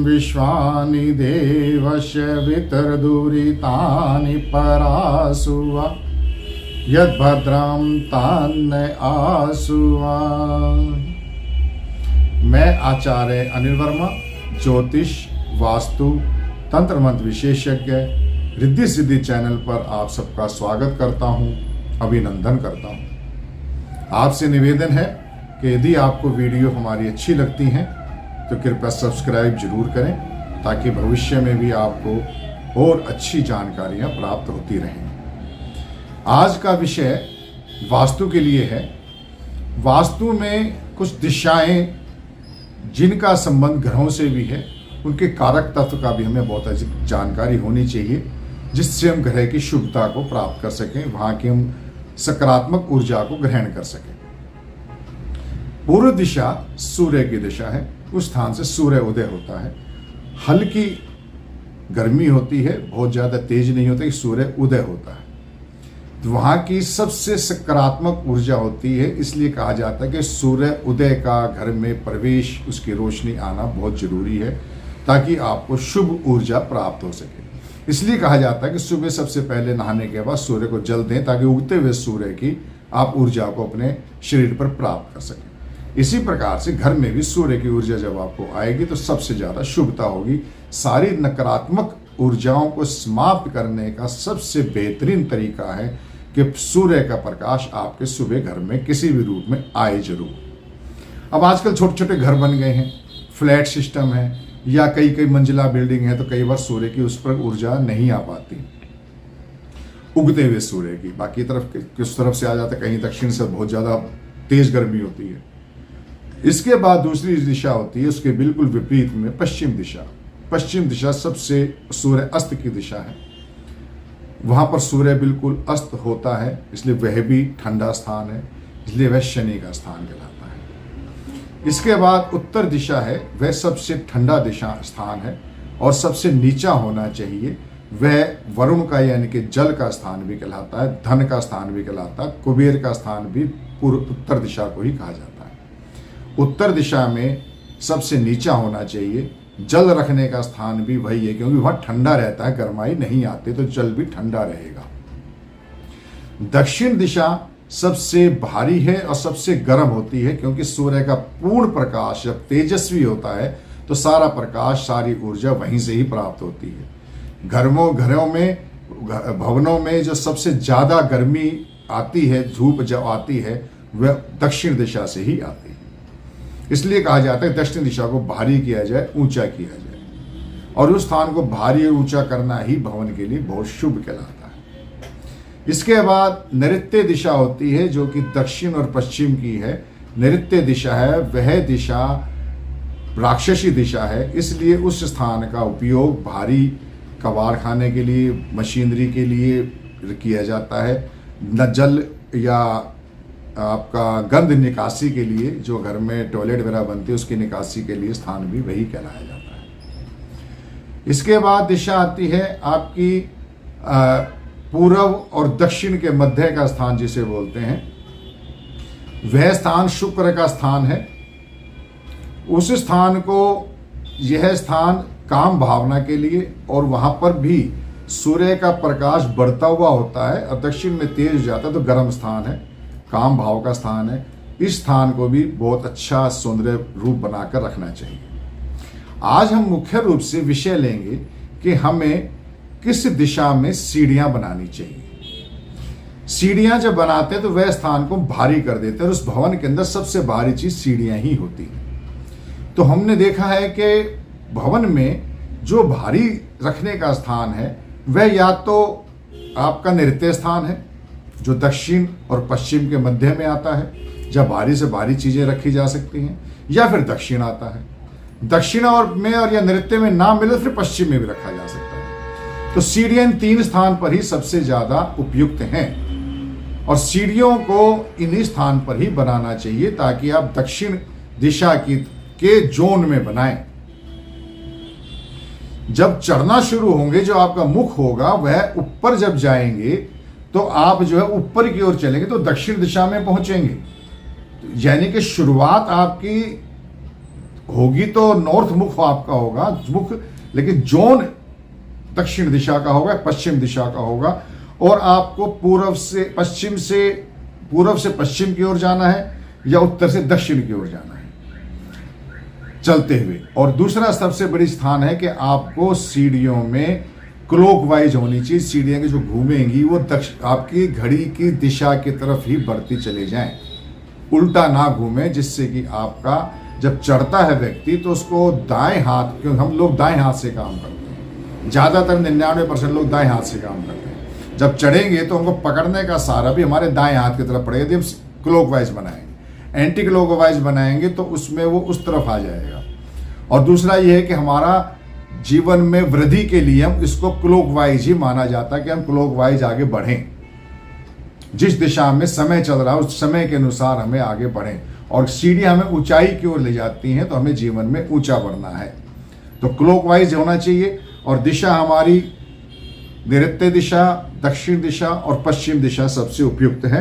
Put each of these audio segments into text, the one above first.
विश्वानि देवस्य वितरदुरितानि परासुवा यद्भद्रं तान्न आसुवा। मैं आचार्य अनिल वर्मा, ज्योतिष, वास्तु, तंत्र मंत्र विशेषज्ञ, रिद्धि सिद्धि चैनल पर आप सबका स्वागत करता हूं, अभिनंदन करता हूं। आपसे निवेदन है कि यदि आपको वीडियो हमारी अच्छी लगती हैं तो कृपया सब्सक्राइब जरूर करें, ताकि भविष्य में भी आपको और अच्छी जानकारियां प्राप्त होती रहें। आज का विषय वास्तु के लिए है। वास्तु में कुछ दिशाएं जिनका संबंध ग्रहों से भी है, उनके कारक तत्व का भी हमें बहुत अधिक जानकारी होनी चाहिए, जिससे हम ग्रह की शुभता को प्राप्त कर सकें, वहां की हम सकारात्मक ऊर्जा को ग्रहण कर सकें। पूर्व दिशा सूर्य की दिशा है। उस स्थान से सूर्य उदय होता है। हल्की गर्मी होती है, बहुत ज़्यादा तेज नहीं होता, सूर्य उदय होता है। तो वहाँ की सबसे सकारात्मक ऊर्जा होती है, इसलिए कहा जाता है कि सूर्य उदय का घर में प्रवेश, उसकी रोशनी आना बहुत जरूरी है, ताकि आपको शुभ ऊर्जा प्राप्त हो सके। इसलिए कहा जाता है कि सुबह सबसे पहले नहाने के बाद सूर्य को जल दें, ताकि उगते हुए सूर्य की आप ऊर्जा को अपने शरीर पर प्राप्त कर सकें। इसी प्रकार से घर में भी सूर्य की ऊर्जा जब आपको आएगी तो सबसे ज़्यादा शुभता होगी। सारी नकारात्मक ऊर्जाओं को समाप्त करने का सबसे बेहतरीन तरीका है कि सूर्य का प्रकाश आपके सुबह घर में किसी भी रूप में आए जरूर। अब आजकल छोटे छोटे घर बन गए हैं, फ्लैट सिस्टम है, या कई कई मंजिला बिल्डिंग है, तो कई बार सूर्य की उस पर ऊर्जा नहीं आ पाती, उगते हुए सूर्य की। बाकी तरफ किस तरफ से आ जाता है, कहीं दक्षिण से बहुत ज़्यादा तेज गर्मी होती है। इसके बाद दूसरी दिशा होती है, उसके बिल्कुल विपरीत में पश्चिम दिशा। पश्चिम दिशा सबसे सूर्य अस्त की दिशा है। वहां पर सूर्य बिल्कुल अस्त होता है, इसलिए वह भी ठंडा स्थान है, इसलिए वह शनि का स्थान कहलाता है। इसके बाद उत्तर दिशा है, वह सबसे ठंडा दिशा स्थान है और सबसे नीचा होना चाहिए। वह वरुण का यानी कि जल का स्थान भी कहलाता है, धन का स्थान भी कहलाता है, कुबेर का स्थान भी पूर्व उत्तर दिशा को ही कहा जाता है। उत्तर दिशा में सबसे नीचा होना चाहिए। जल रखने का स्थान भी वही है, क्योंकि वहां ठंडा रहता है, गर्माई नहीं आती, तो जल भी ठंडा रहेगा। दक्षिण दिशा सबसे भारी है और सबसे गर्म होती है, क्योंकि सूर्य का पूर्ण प्रकाश जब तेजस्वी होता है तो सारा प्रकाश, सारी ऊर्जा वहीं से ही प्राप्त होती है। घरों में, भवनों में जो सबसे ज्यादा गर्मी आती है, धूप जो आती है, वह दक्षिण दिशा से ही आती है। इसलिए कहा जाता है दक्षिण दिशा को भारी किया जाए, ऊंचा किया जाए, और उस स्थान को भारी और ऊंचा करना ही भवन के लिए बहुत शुभ कहलाता है। इसके बाद नैऋत्य दिशा होती है, जो कि दक्षिण और पश्चिम की है। नैऋत्य दिशा है, वह दिशा राक्षसी दिशा है, इसलिए उस स्थान का उपयोग भारी कबाड़ खाने के लिए, मशीनरी के लिए किया जाता है। न जल या आपका गंध निकासी के लिए, जो घर में टॉयलेट वगैरह बनती है, उसकी निकासी के लिए स्थान भी वही कहलाया जाता है। इसके बाद दिशा आती है आपकी पूर्व और दक्षिण के मध्य का स्थान जिसे बोलते हैं। वह स्थान शुक्र का स्थान है। उस स्थान को, यह स्थान काम भावना के लिए, और वहां पर भी सूर्य का प्रकाश बढ़ता हुआ होता है और दक्षिण में तेज हो जाता है, तो गर्म स्थान है, काम भाव का स्थान है। इस स्थान को भी बहुत अच्छा सौंदर्य रूप बनाकर रखना चाहिए। आज हम मुख्य रूप से विषय लेंगे कि हमें किस दिशा में सीढ़ियां बनानी चाहिए। सीढ़ियां जब बनाते हैं तो वह स्थान को भारी कर देते हैं, और उस भवन के अंदर सबसे भारी चीज सीढ़ियां ही होती हैं। तो हमने देखा है कि भवन में जो भारी रखने का स्थान है, वह या तो आपका नैऋत्य स्थान है, जो दक्षिण और पश्चिम के मध्य में आता है, जब भारी से भारी चीजें रखी जा सकती हैं, या फिर दक्षिण आता है। दक्षिण और या नैऋत्य में ना मिले तो फिर पश्चिम में भी रखा जा सकता है। तो सीढ़ियां इन तीन स्थान पर ही सबसे ज्यादा उपयुक्त हैं, और सीढ़ियों को इन्हीं स्थान पर ही बनाना चाहिए, ताकि आप दक्षिण दिशा के जोन में बनाएं। जब चढ़ना शुरू होंगे, जो आपका मुख होगा वह ऊपर जब जाएंगे, तो आप जो है ऊपर की ओर चलेंगे तो दक्षिण दिशा में पहुंचेंगे। यानी कि शुरुआत आपकी होगी तो नॉर्थ मुख आपका होगा मुख, लेकिन जोन दक्षिण दिशा का होगा, पश्चिम दिशा का होगा। और आपको पूर्व से पश्चिम की ओर जाना है या उत्तर से दक्षिण की ओर जाना है चलते हुए। और दूसरा सबसे बड़ी स्थान है कि आपको सीढ़ियों में क्लॉकवाइज होनी चाहिए। सीढ़ियां की जो घूमेंगी वो आपकी घड़ी की दिशा की तरफ ही बढ़ती चले जाएं, उल्टा ना घूमे, जिससे कि आपका जब चढ़ता है व्यक्ति तो उसको दाएं हाथ, क्योंकि हम लोग दाएं हाथ से काम करते हैं, ज़्यादातर 99% लोग दाएं हाथ से काम करते हैं। जब चढ़ेंगे तो हमको पकड़ने का सहारा भी हमारे दाएं हाथ की तरफ पड़ेगा। यदि हम क्लॉकवाइज बनाएंगे, एंटी क्लॉकवाइज बनाएंगे तो उसमें वो उस तरफ आ जाएगा। और दूसरा ये है कि हमारा जीवन में वृद्धि के लिए हम इसको क्लॉकवाइज ही माना जाता है कि हम क्लॉकवाइज आगे बढ़ें, जिस दिशा में समय चल रहा है उस समय के अनुसार हमें आगे बढ़ें। और सीढ़ियां हमें ऊंचाई की ओर ले जाती हैं, तो हमें जीवन में ऊंचा बढ़ना है, तो क्लॉकवाइज होना चाहिए। और दिशा हमारी नैऋत्य दिशा, दक्षिण दिशा और पश्चिम दिशा सबसे उपयुक्त है।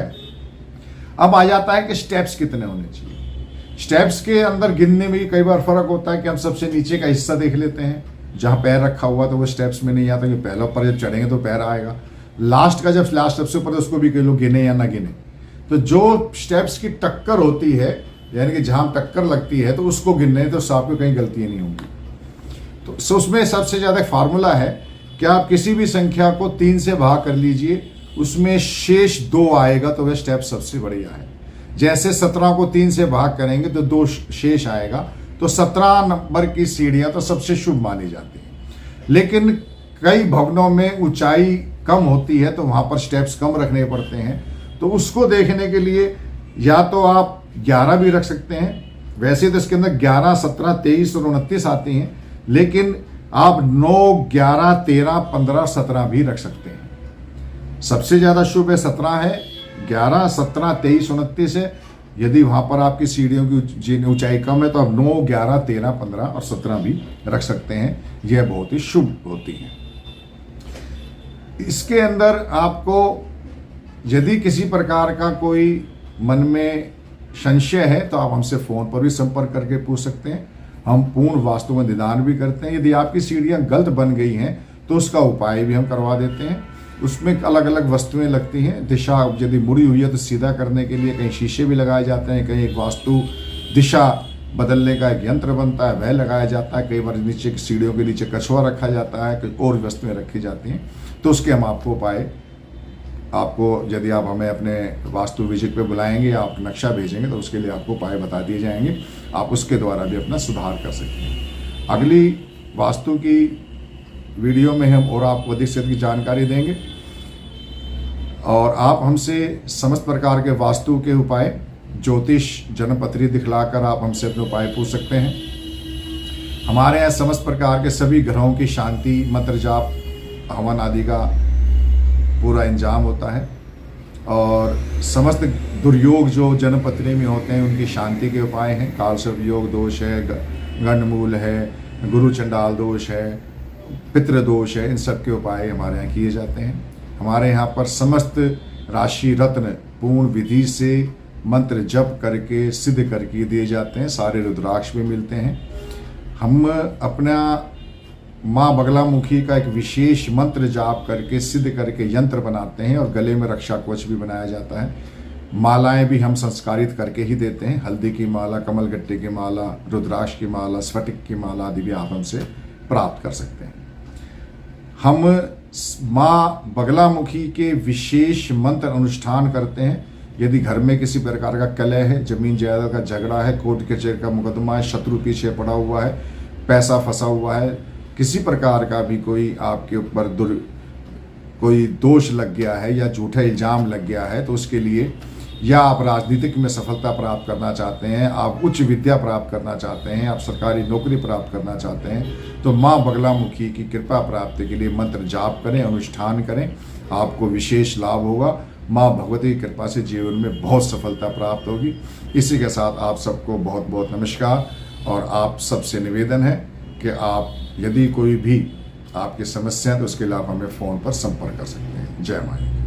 अब आ जाता है कि स्टेप्स कितने होने चाहिए। स्टेप्स के अंदर गिनने में कई बार फर्क होता है कि हम सबसे नीचे का हिस्सा देख लेते हैं, जहां पैर रखा हुआ तो वो स्टेप्स में नहीं आता, कि पहला ऊपर जब चढ़ेंगे तो पैर आएगा। लास्ट का जब लास्ट सबसे ऊपर, तो उसको भी कई लोग गिने या ना गिने। तो जो स्टेप्स की टक्कर होती है, यानी कि जहां टक्कर लगती है, तो उसको गिनने तो आपको कहीं गलतियां नहीं होंगी। तो उसमें सबसे ज़्यादा फार्मूला है कि आप किसी भी संख्या को 3 से भाग कर लीजिए, उसमें शेष 2 आएगा तो वह स्टेप सबसे बढ़िया है। जैसे 17 को 3 से भाग करेंगे तो 2 शेष आएगा, तो 17 नंबर की सीढ़ियां तो सबसे शुभ मानी जाती हैं। लेकिन कई भवनों में ऊंचाई कम होती है तो वहां पर स्टेप्स कम रखने पड़ते हैं, तो उसको देखने के लिए या तो आप 11 भी रख सकते हैं। वैसे तो इसके अंदर 11, 17, 23 और 29 आती हैं, लेकिन आप 9, 11, 13, 15, 17 भी रख सकते हैं। सबसे ज़्यादा शुभ है 17 है, 11, 17, 23, 29 है। यदि वहाँ पर आपकी सीढ़ियों की ऊंचाई कम है तो आप 9, 11, 13, 15 और 17 भी रख सकते हैं। यह बहुत ही शुभ होती है। इसके अंदर आपको यदि किसी प्रकार का कोई मन में संशय है तो आप हमसे फ़ोन पर भी संपर्क करके पूछ सकते हैं। हम पूर्ण वास्तु में निदान भी करते हैं। यदि आपकी सीढ़ियाँ गलत बन गई हैं तो उसका उपाय भी हम करवा देते हैं। उसमें अलग अलग वस्तुएं लगती हैं। दिशा यदि मुड़ी हुई है तो सीधा करने के लिए कहीं शीशे भी लगाए जाते हैं, कहीं एक वास्तु दिशा बदलने का एक यंत्र बनता है वह लगाया जाता है। कई बार नीचे की सीढ़ियों के नीचे कछुआ रखा जाता है, कई और वस्तुएं रखी जाती हैं। तो उसके हम आपको उपाय, आपको यदि आप हमें अपने वास्तु विजिट पे बुलाएंगे या आप नक्शा भेजेंगे तो उसके लिए आपको उपाय बता दिए जाएंगे। आप उसके द्वारा भी अपना सुधार कर सकते हैं। अगली वास्तु की वीडियो में हम और आपको अधिक से अधिक जानकारी देंगे और आप हमसे समस्त प्रकार के वास्तु के उपाय, ज्योतिष, जन्मपत्री दिखलाकर आप हमसे अपने उपाय पूछ सकते हैं। हमारे यहाँ समस्त प्रकार के सभी ग्रहों की शांति, मंत्र जाप, हवन आदि का पूरा इंतजाम होता है और समस्त दुर्योग जो जन्मपत्री में होते हैं उनकी शांति के उपाय हैं। कालसर्प योग दोष है, गंडमूल है, गुरु चंडाल दोष है, पितृ दोष है, इन सब के उपाय हमारे यहाँ किए जाते हैं। हमारे यहाँ पर समस्त राशि रत्न पूर्ण विधि से मंत्र जप करके सिद्ध करके दिए जाते हैं। सारे रुद्राक्ष भी मिलते हैं। हम अपना माँ बगलामुखी का एक विशेष मंत्र जाप करके सिद्ध करके यंत्र बनाते हैं और गले में रक्षा कवच भी बनाया जाता है। मालाएं भी हम संस्कारित करके ही देते हैं। हल्दी की माला, कमलगट्टे की माला, रुद्राक्ष की माला, स्फटिक की माला आदि भी आप हमसे प्राप्त कर सकते हैं। हम माँ बगलामुखी के विशेष मंत्र अनुष्ठान करते हैं। यदि घर में किसी प्रकार का कलह है, जमीन जायदाद का झगड़ा है, कोर्ट कचहरी का मुकदमा है, शत्रु पीछे पड़ा हुआ है, पैसा फंसा हुआ है, किसी प्रकार का भी कोई आपके ऊपर कोई दोष लग गया है या झूठा इल्जाम लग गया है, तो उसके लिए, या आप राजनीतिक में सफलता प्राप्त करना चाहते हैं, आप उच्च विद्या प्राप्त करना चाहते हैं, आप सरकारी नौकरी प्राप्त करना चाहते हैं, तो माँ बगलामुखी की कृपा प्राप्ति के लिए मंत्र जाप करें, अनुष्ठान करें, आपको विशेष लाभ होगा। माँ भगवती की कृपा से जीवन में बहुत सफलता प्राप्त होगी। इसी के साथ आप सबको बहुत बहुत नमस्कार और आप सबसे निवेदन है कि आप यदि कोई भी आपकी समस्या है तो उसके लिए आप हमें फ़ोन पर संपर्क कर सकते हैं। जय माता।